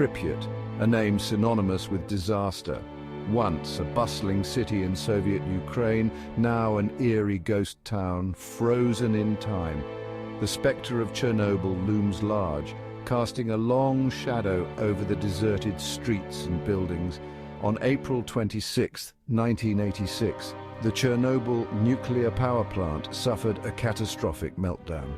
Pripyat, a name synonymous with disaster. Once a bustling city in Soviet Ukraine, now an eerie ghost town, frozen in time. The spectre of Chernobyl looms large, casting a long shadow over the deserted streets and buildings. On April 26, 1986, the Chernobyl Nuclear Power Plant suffered a catastrophic meltdown.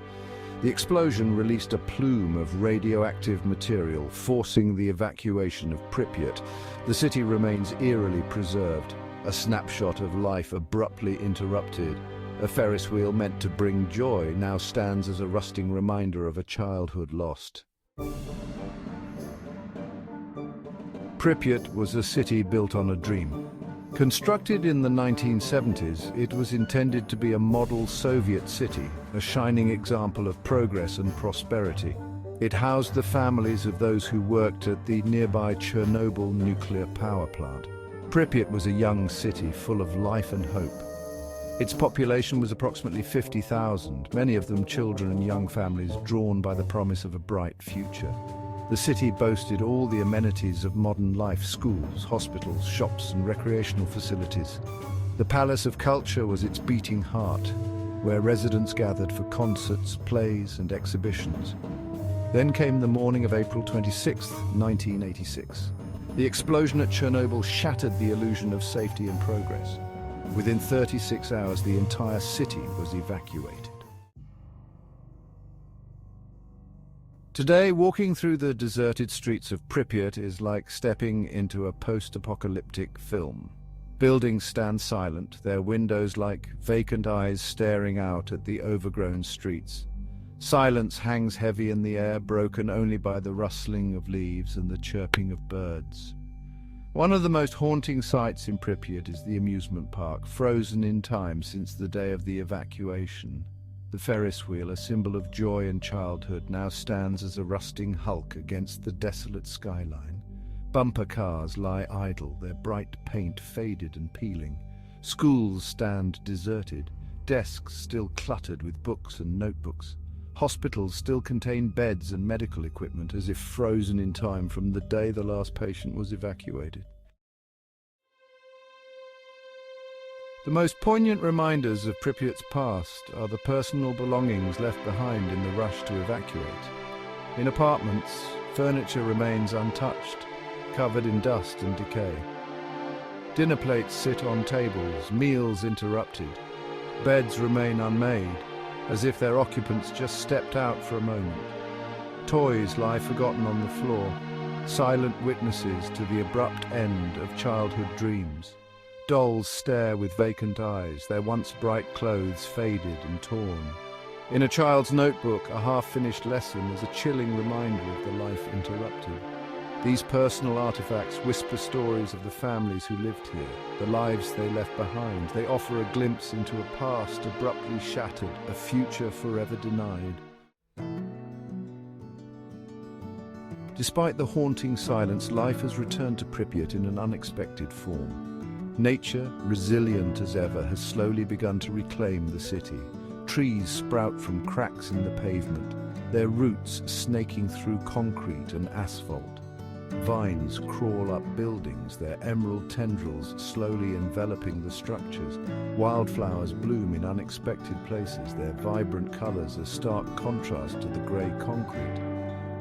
The explosion released a plume of radioactive material, forcing the evacuation of Pripyat. The city remains eerily preserved, a snapshot of life abruptly interrupted. A Ferris wheel meant to bring joy now stands as a rusting reminder of a childhood lost. Pripyat was a city built on a dream. Constructed in the 1970s, it was intended to be a model Soviet city, a shining example of progress and prosperity. It housed the families of those who worked at the nearby Chernobyl Nuclear Power Plant. Pripyat was a young city full of life and hope. Its population was approximately 50,000, many of them children and young families drawn by the promise of a bright future. The city boasted all the amenities of modern life: schools, hospitals, shops and recreational facilities. The Palace of Culture was its beating heart, where residents gathered for concerts, plays and exhibitions. Then came the morning of April 26, 1986. The explosion at Chernobyl shattered the illusion of safety and progress. Within 36 hours, the entire city was evacuated. Today, walking through the deserted streets of Pripyat is like stepping into a post-apocalyptic film. Buildings stand silent, their windows like vacant eyes staring out at the overgrown streets. Silence hangs heavy in the air, broken only by the rustling of leaves and the chirping of birds. One of the most haunting sights in Pripyat is the amusement park, frozen in time since the day of the evacuation. The Ferris wheel, a symbol of joy and childhood, now stands as a rusting hulk against the desolate skyline. Bumper cars lie idle, their bright paint faded and peeling. Schools stand deserted, desks still cluttered with books and notebooks. Hospitals still contain beds and medical equipment, as if frozen in time from the day the last patient was evacuated. The most poignant reminders of Pripyat's past are the personal belongings left behind in the rush to evacuate. In apartments, furniture remains untouched, covered in dust and decay. Dinner plates sit on tables, meals interrupted. Beds remain unmade, as if their occupants just stepped out for a moment. Toys lie forgotten on the floor, silent witnesses to the abrupt end of childhood dreams. Dolls stare with vacant eyes, their once bright clothes faded and torn. In a child's notebook, a half-finished lesson is a chilling reminder of the life interrupted. These personal artifacts whisper stories of the families who lived here, the lives they left behind. They offer a glimpse into a past abruptly shattered, a future forever denied. Despite the haunting silence, life has returned to Pripyat in an unexpected form. Nature, resilient as ever, has slowly begun to reclaim the city. Trees sprout from cracks in the pavement, their roots snaking through concrete and asphalt. Vines crawl up buildings, their emerald tendrils slowly enveloping the structures. Wildflowers bloom in unexpected places, their vibrant colors a stark contrast to the gray concrete.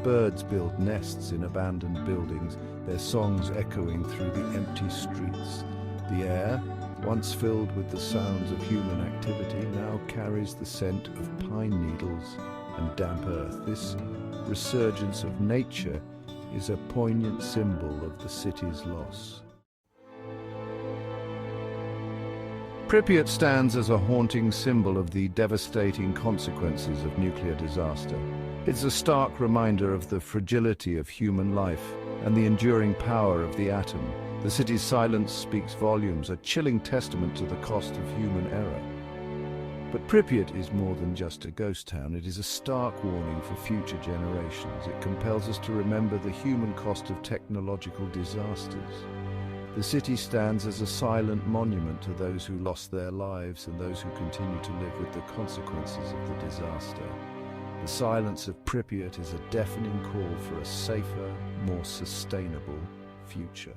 Birds build nests in abandoned buildings, their songs echoing through the empty streets. The air, once filled with the sounds of human activity, now carries the scent of pine needles and damp earth. This resurgence of nature is a poignant symbol of the city's loss. Pripyat stands as a haunting symbol of the devastating consequences of nuclear disaster. It's a stark reminder of the fragility of human life and the enduring power of the atom. The city's silence speaks volumes, a chilling testament to the cost of human error. But Pripyat is more than just a ghost town. It is a stark warning for future generations. It compels us to remember the human cost of technological disasters. The city stands as a silent monument to those who lost their lives and those who continue to live with the consequences of the disaster. The silence of Pripyat is a deafening call for a safer, more sustainable future.